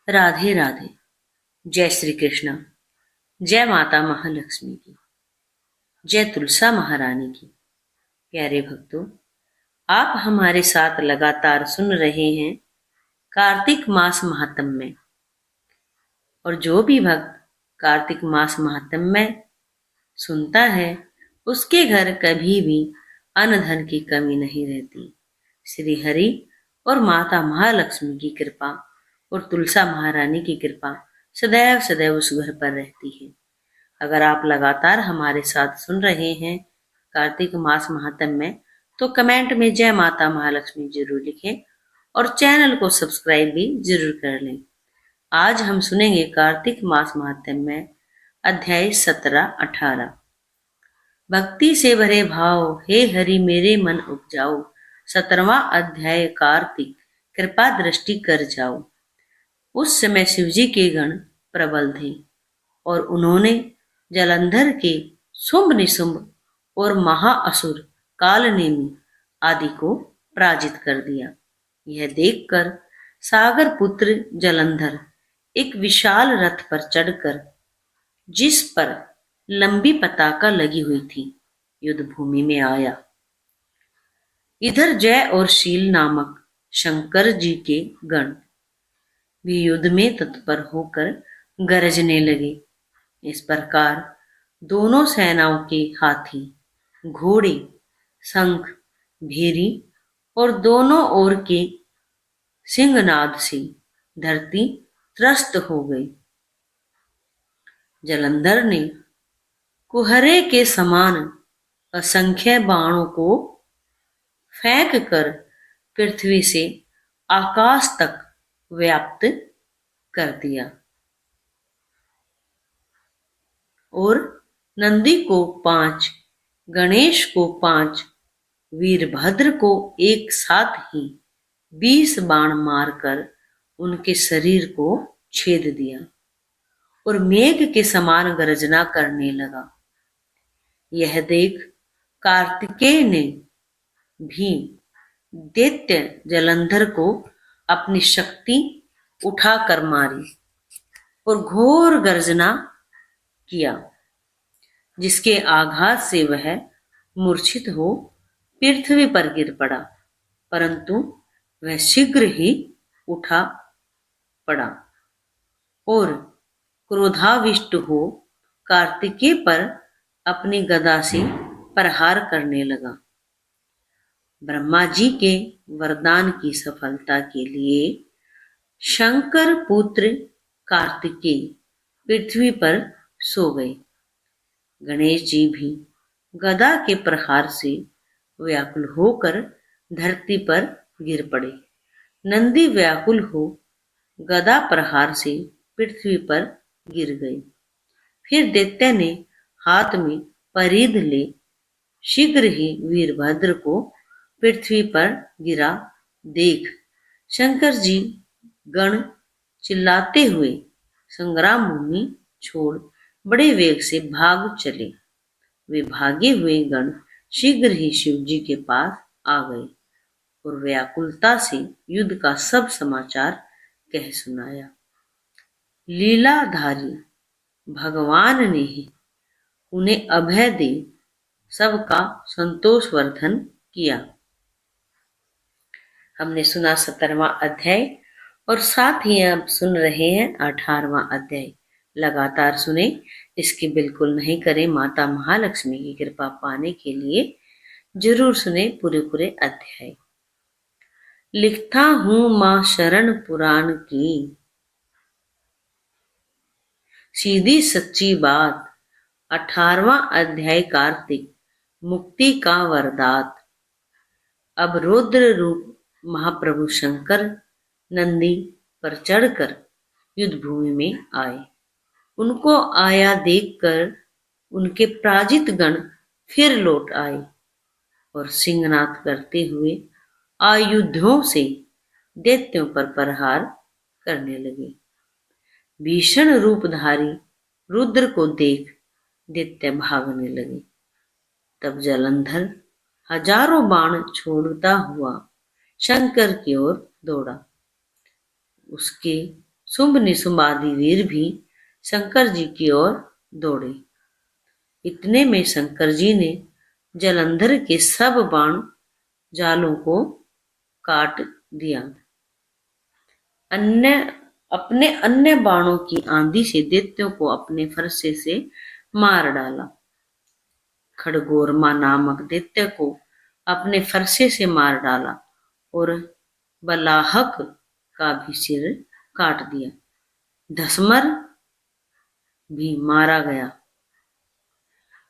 राधे राधे। जय श्री कृष्ण। जय माता महालक्ष्मी की। जय तुलसा महारानी की। प्यारे भक्तों, आप हमारे साथ लगातार सुन रहे हैं कार्तिक मास महात्म्य। और जो भी भक्त कार्तिक मास महात्म्य सुनता है, उसके घर कभी भी अन्न धन की कमी नहीं रहती। श्री हरि और माता महालक्ष्मी की कृपा और तुलसा महारानी की कृपा सदैव सदैव उस घर पर रहती है। अगर आप लगातार हमारे साथ सुन रहे हैं कार्तिक मास महात्म्य, तो कमेंट में जय माता महालक्ष्मी जरूर लिखें और चैनल को सब्सक्राइब भी जरूर कर लें। आज हम सुनेंगे कार्तिक मास महात्म्य अध्याय 17-18। भक्ति से भरे भाव, हे हरि मेरे मन उपजाओ। 17वां अध्याय कार्तिक, कृपा दृष्टि कर जाओ। उस समय शिवजी के गण प्रबल थे और उन्होंने जलंधर के शुंभ निशुंभ और महाअसुर कालनेमी आदि को पराजित कर दिया। यह देखकर सागर पुत्र जलंधर एक विशाल रथ पर चढ़कर, जिस पर लंबी पताका लगी हुई थी, युद्ध भूमि में आया। इधर जय और शील नामक शंकर जी के गण भी युद्ध में तत्पर होकर गरजने लगे। इस प्रकार दोनों सेनाओं के हाथी, घोड़े, शंख, भेरी और दोनों ओर के सिंहनाद से धरती त्रस्त हो गई। जलंधर ने कुहरे के समान असंख्य बाणों को फेंक कर पृथ्वी से आकाश तक व्याप्त कर दिया और नंदी को 5, गणेश को 5, वीरभद्र को एक साथ ही 20 बाण मारकर उनके शरीर को छेद दिया और मेघ के समान गर्जना करने लगा। यह देख कार्तिकेय ने भी दैत्य जलंधर को अपनी शक्ति उठाकर मारी और घोर गर्जना किया, जिसके आघात से वह मूर्छित हो पृथ्वी पर गिर पड़ा, परंतु वह शीघ्र ही उठा पड़ा और क्रोधाविष्ट हो कार्तिकेय पर अपनी गदा से प्रहार करने लगा। ब्रह्मा जी के वरदान की सफलता के लिए शंकर पुत्र कार्तिकेय पृथ्वी पर सो गए। गणेश जी भी गदा के प्रहार से व्याकुल होकर धरती पर गिर पड़े। नंदी व्याकुल हो गदा प्रहार से पृथ्वी पर गिर गए। फिर दैत्य ने हाथ में परिध ले शीघ्र ही वीरभद्र को पृथ्वी पर गिरा देख शंकर जी गण चिल्लाते हुए संग्राम भूमि छोड़ बड़े वेग से भाग चले। वे भागे हुए गण शीघ्र ही शिव जी के पास आ गए और व्याकुलता से युद्ध का सब समाचार कह सुनाया। लीलाधारी भगवान ने ही उन्हें अभय दे सबका संतोषवर्धन किया। हमने सुना 17वां अध्याय और साथ ही अब सुन रहे हैं 18वां अध्याय। लगातार सुने, इसकी बिल्कुल नहीं करें। माता महालक्ष्मी की कृपा पाने के लिए जरूर सुने पूरे अध्याय। लिखता हूं मां शरण पुराण की, सीधी सच्ची बात। 18वां अध्याय कार्तिक, मुक्ति का वरदात। अब रुद्र रूप महाप्रभु शंकर नंदी पर चढ़कर युद्ध भूमि में आए। उनको आया देखकर उनके पराजित गण फिर लौट आए और सिंहनाद करते हुए आयुधों से दैत्यों पर प्रहार करने लगे। भीषण रूपधारी रुद्र को देख दैत्य भागने लगे। तब जलंधर हजारों बाण छोड़ता हुआ शंकर की ओर दौड़ा। उसके शुंभ निशुंभ आदि वीर भी शंकर जी की ओर दौड़े। इतने में शंकर जी ने जलंधर के सब बाण जालों को काट दिया। अन्य बाणों की आंधी से दैत्यों को अपने फरसे से मार डाला। खड़गोरमा नामक दैत्य को अपने फरसे से मार डाला और बलाहक का भी सिर काट दिया। धसमर भी मारा गया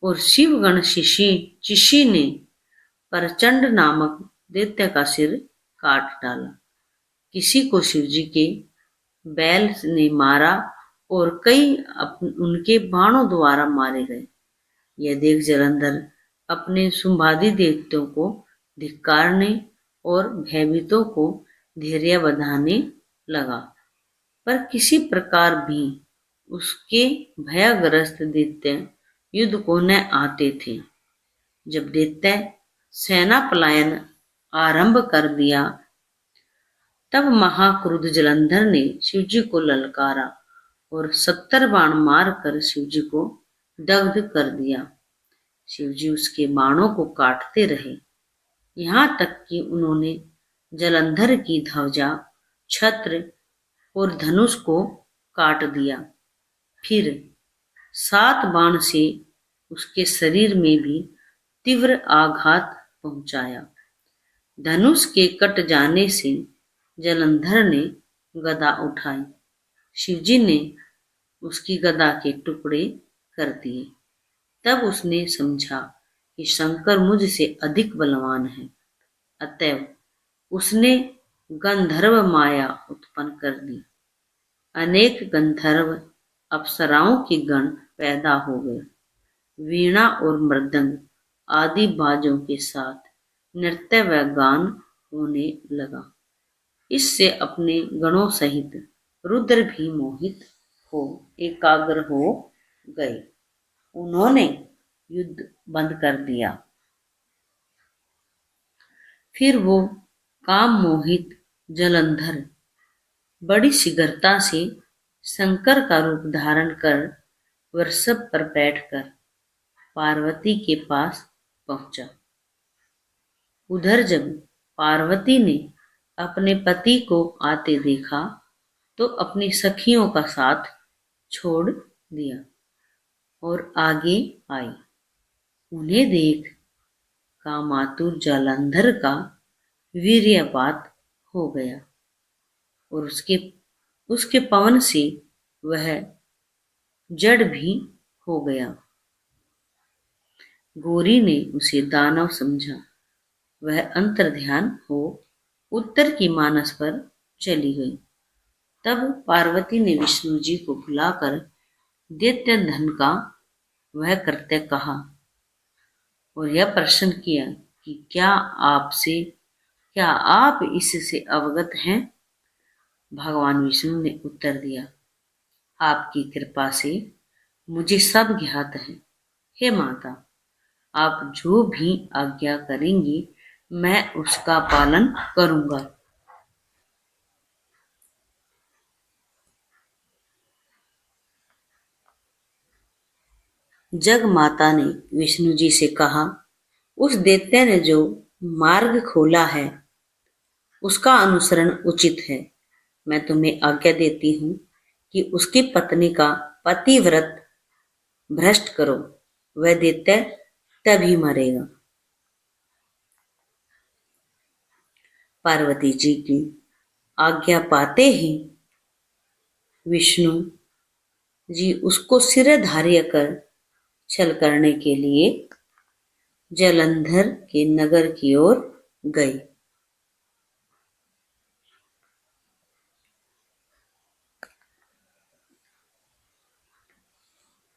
और शिवगण चिशी ने प्रचंड नामक दैत्य का सिर काट डाला। किसी को शिवजी के बैल ने मारा और कई उनके बाणों द्वारा मारे गए। यह देख जलंधर अपने शुंभादि दैत्यों को धिक्कारने और भयभीतों को धैर्य बंधाने लगा, पर किसी प्रकार भी उसके भयग्रस्त दैत्य युद्ध को न आते थे। जब दैत्य सेना पलायन आरंभ कर दिया, तब महाक्रुद्ध जलंधर ने शिवजी को ललकारा और 70 बाण मारकर शिवजी को दग्ध कर दिया। शिवजी उसके बाणों को काटते रहे, यहाँ तक कि उन्होंने जलंधर की ध्वजा, छत्र और धनुष को काट दिया। फिर 7 बाण से उसके शरीर में भी तीव्र आघात पहुंचाया। धनुष के कट जाने से जलंधर ने गदा उठाई। शिवजी ने उसकी गदा के टुकड़े कर दिए। तब उसने समझा कि शंकर मुझसे अधिक बलवान है, अतएव उसने गंधर्व माया उत्पन्न कर दी। अनेक गंधर्व अप्सराओं के गण पैदा हो गए। वीणा और मृदंग आदि बाजों के साथ नृत्य व गान होने लगा। इससे अपने गणों सहित रुद्र भी मोहित हो एकाग्र हो गए। उन्होंने युद्ध बंद कर दिया। फिर वो काम मोहित जलंधर बड़ी शीघ्रता से शंकर का रूप धारण कर वृषभ पर बैठकर पार्वती के पास पहुंचा। उधर जब पार्वती ने अपने पति को आते देखा तो अपनी सखियों का साथ छोड़ दिया और आगे आई। उन्हें देख कामातुर जलंधर का वीर्यपात हो गया और उसके पवन से वह जड़ भी हो गया। गौरी ने उसे दानव समझा। वह अंतर्ध्यान हो उत्तर की मानस पर चली गई। तब पार्वती ने विष्णु जी को बुलाकर दैत्य धन का वह कृत्य कहा और यह प्रश्न किया कि क्या आप इससे अवगत हैं? भगवान विष्णु ने उत्तर दिया, आपकी कृपा से मुझे सब ज्ञात है। हे माता, आप जो भी आज्ञा करेंगी मैं उसका पालन करूंगा। जग माता ने विष्णु जी से कहा, उस दैत्य ने जो मार्ग खोला है उसका अनुसरण उचित है। मैं तुम्हें आज्ञा देती हूँ कि उसकी पत्नी का पतिव्रत भ्रष्ट करो, वह दैत्य तभी मरेगा। पार्वती जी की आज्ञा पाते ही विष्णु जी उसको सिरधार्य कर छल करने के लिए जलंधर के नगर की ओर गए।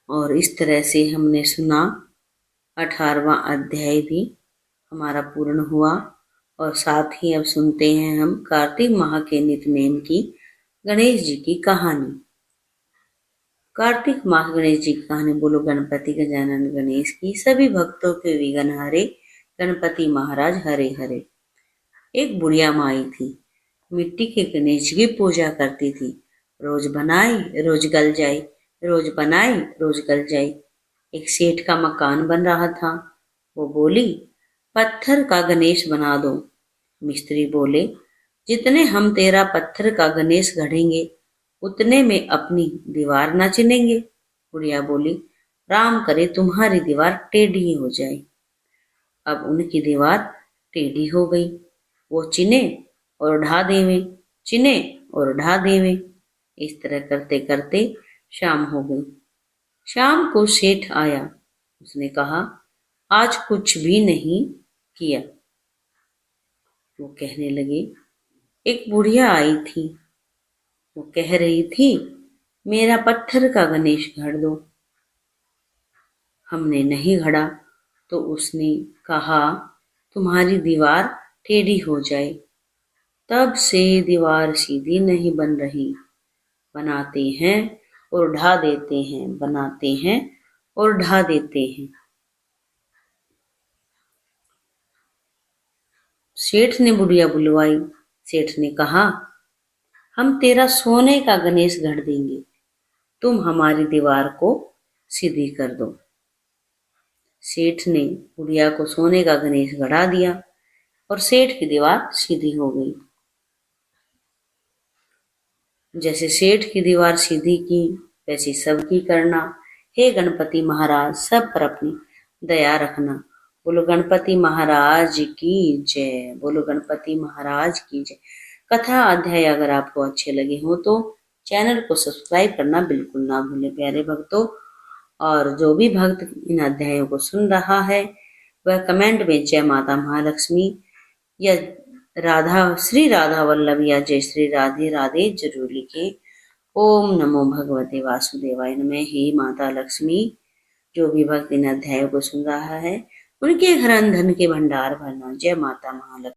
और इस तरह से हमने सुना 18वां अध्याय भी हमारा पूर्ण हुआ। और साथ ही अब सुनते हैं हम कार्तिक माह के नित्यनेम की गणेश जी की कहानी। कार्तिक माह गणेश जी की कहानी। बोलो गणपति गजानन गणेश की। सभी भक्तों के विघ्न हरे गणपति महाराज हरे हरे। एक बुढ़िया माई थी, मिट्टी के गणेश जी की पूजा करती थी। रोज बनाए रोज गल जाए, रोज बनाए रोज गल जाए। एक सेठ का मकान बन रहा था। वो बोली, पत्थर का गणेश बना दो। मिस्त्री बोले, जितने हम तेरा पत्थर का गणेश गढ़ेंगे उतने में अपनी दीवार न चिनेंगे। बुढ़िया बोली, राम करे तुम्हारी दीवार टेढ़ी हो जाए। अब उनकी दीवार टेढ़ी हो गई। वो चिने और ढा देवे, चिने और ढा देवे। इस तरह करते करते शाम हो गई। शाम को सेठ आया। उसने कहा, आज कुछ भी नहीं किया। वो कहने लगे, एक बुढ़िया आई थी। वो कह रही थी, मेरा पत्थर का गणेश गढ़ दो। हमने नहीं गढ़ा तो उसने कहा, तुम्हारी दीवार टेढ़ी हो जाए। तब से दीवार सीधी नहीं बन रही। बनाते हैं और ढा देते हैं, बनाते हैं और ढा देते हैं। सेठ ने बुढ़िया बुलवाई। सेठ ने कहा, हम तेरा सोने का गणेश गढ़ देंगे, तुम हमारी दीवार को सीधी कर दो। सेठ ने बुढ़िया को सोने का गणेश गढ़ा दिया और सेठ की दीवार सीधी हो गई। जैसे सेठ की दीवार सीधी की वैसी सबकी करना। हे गणपति महाराज, सब पर अपनी दया रखना। बोलो गणपति महाराज की जय। बोलो गणपति महाराज की जय। कथा अध्याय अगर आपको अच्छे लगे हो तो चैनल को सब्सक्राइब करना बिल्कुल ना भूलें प्यारे भक्तों। और जो भी भक्त इन अध्यायों को सुन रहा है वह कमेंट में जय माता महालक्ष्मी या श्री राधा वल्लभ या जय श्री राधे राधे जरूर लिखे। ओम नमो भगवते वासुदेवाय नमः। हे माता लक्ष्मी, जो भी भक्त इन अध्यायों को सुन रहा है उनके घर धन के भंडार भरना। जय माता महालक्ष्मी।